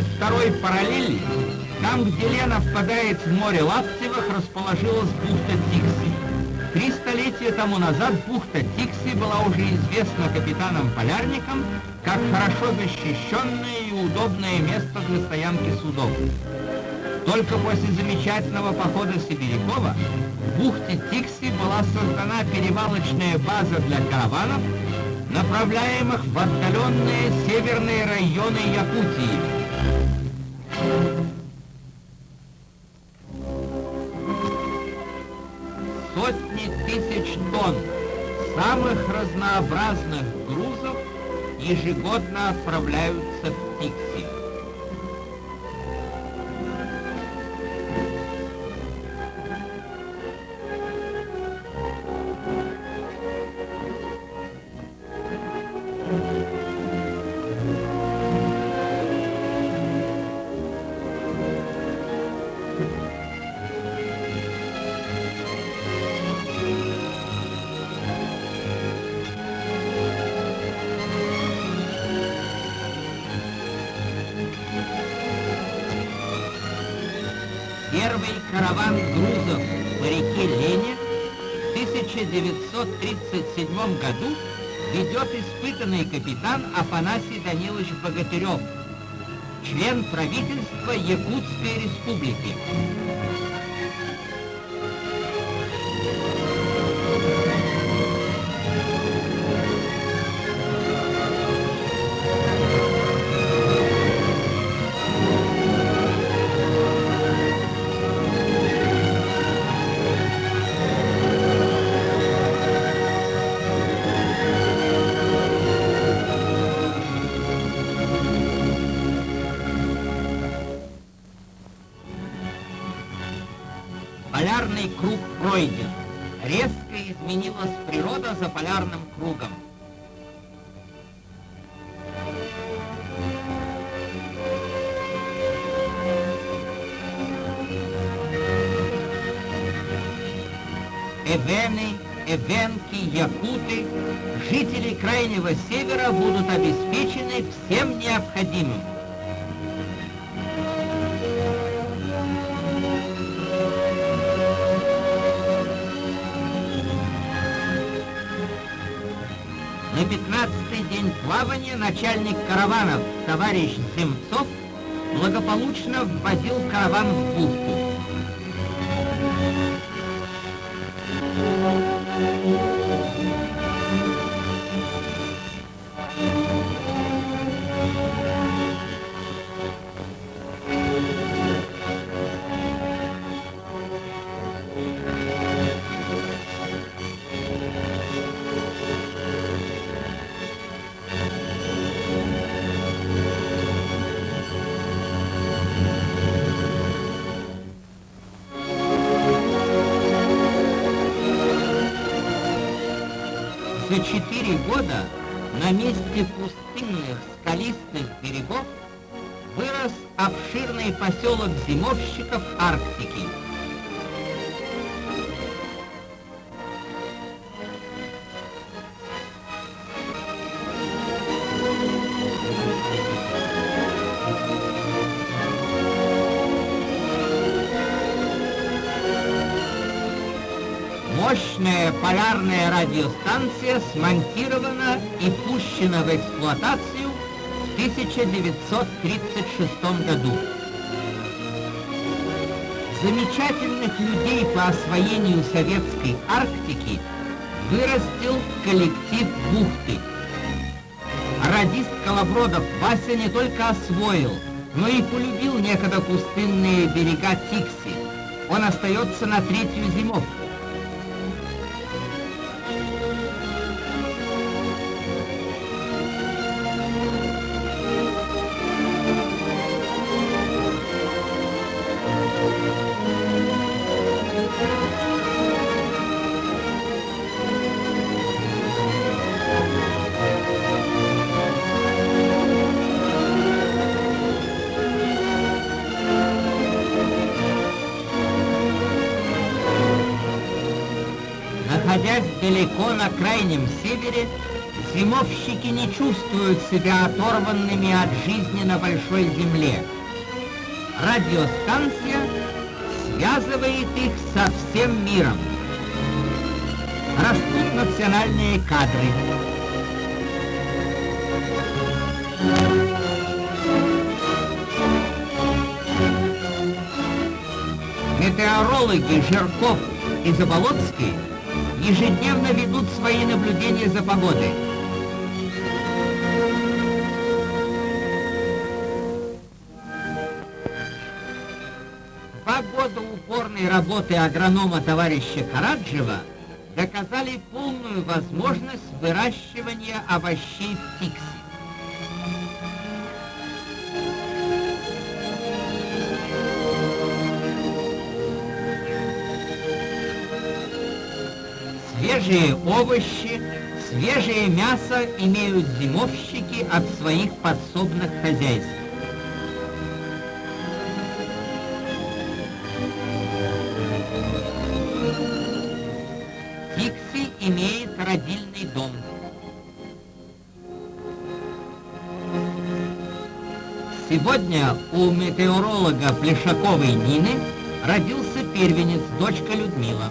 72-й параллели, там, где Лена впадает в море Лаптевых, расположилась бухта Тикси. 3 столетия тому назад бухта Тикси была уже известна капитанам-полярникам как хорошо защищенное и удобное место для стоянки судов. Только после замечательного похода Сибирякова в бухте Тикси была создана перевалочная база для караванов, направляемых в отдаленные северные районы Якутии. Сотни тысяч тонн самых разнообразных грузов ежегодно отправляются в Тикси. Первый караван грузов по реке Лене в 1937 году ведет испытанный капитан Афанасий Данилович Богатырев, член правительства Якутской Республики. Полярный круг пройден. Резко изменилась природа за полярным кругом. Эвены, эвенки, якуты, жители Крайнего Севера будут обеспечены всем необходимым. На 15-й день плавания начальник караванов товарищ Земцов благополучно вводил караван в бухту. За 4 года на месте пустынных скалистых берегов вырос обширный поселок зимовщиков Арктики. Мощная полярная радиостанция смонтирована и пущена в эксплуатацию в 1936 году. Замечательных людей по освоению советской Арктики вырастил коллектив бухты. Радист Колобродов Вася не только освоил, но и полюбил некогда пустынные берега Тикси. Он остается на 3-ю зимовку. Находясь далеко на Крайнем Севере, Зимовщики не чувствуют себя оторванными от жизни на большой земле. Радиостанция связывает их со всем миром. Растут национальные кадры. Метеорологи Жирков и Заболоцкий ежедневно ведут свои наблюдения за погодой. Два года упорной работы агронома товарища Караджева доказали полную возможность выращивания овощей в Тикси. Свежие овощи, свежее мясо имеют зимовщики от своих подсобных хозяйств. Тикси имеет родильный дом. Сегодня у метеоролога Плешаковой Нины родился первенец, дочка Людмила.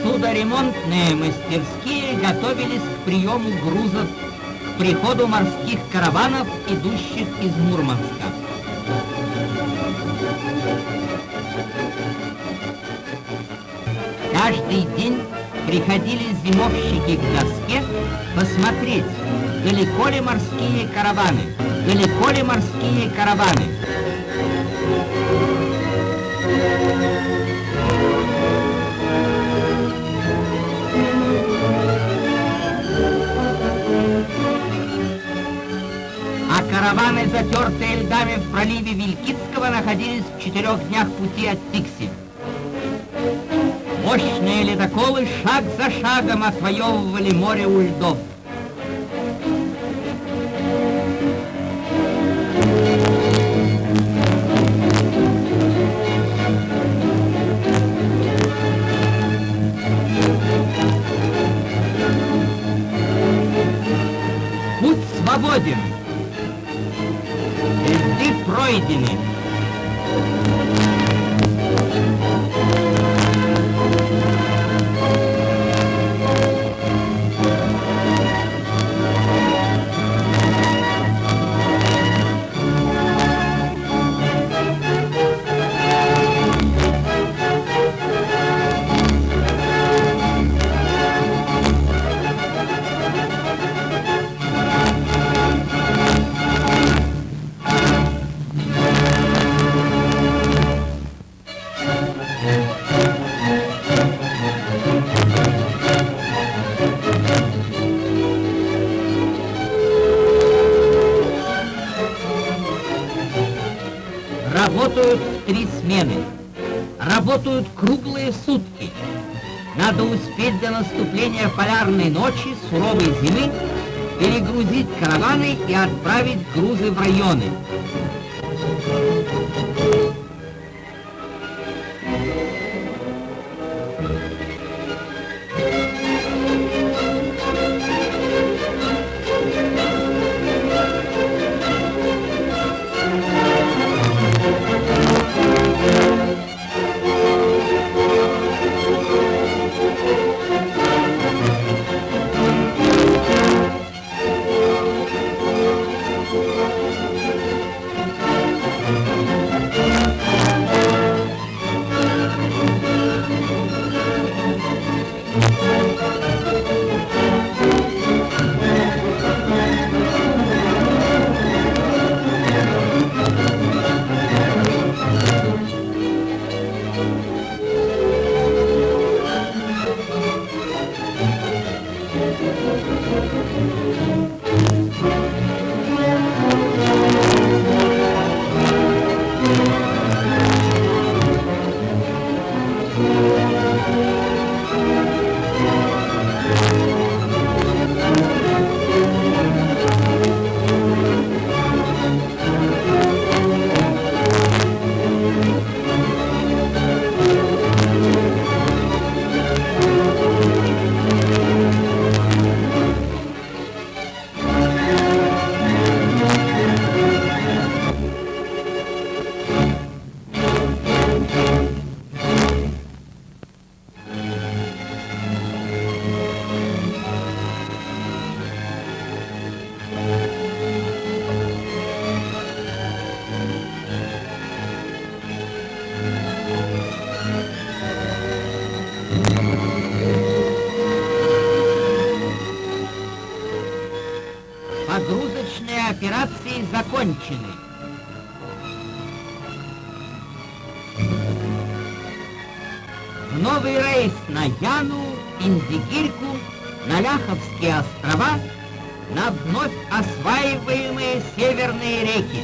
Судоремонтные мастерские готовились к приему грузов, к приходу морских караванов, идущих из Мурманска. Каждый день приходили зимовщики к доске посмотреть, далеко ли морские караваны, далеко ли морские караваны. А караваны, затертые льдами в проливе Вилькицкого, находились в 4 днях пути от Тикси. Мощные ледоколы шаг за шагом отвоевывали море у льдов. Путь свободен. Льды пройдены. Работают в 3 смены. Работают круглые сутки. Надо успеть до наступления полярной ночи, суровой зимы, перегрузить караваны и отправить грузы в районы. окончены. В новый рейс на Яну, Индигирьку, на Ляховские острова, на вновь осваиваемые северные реки.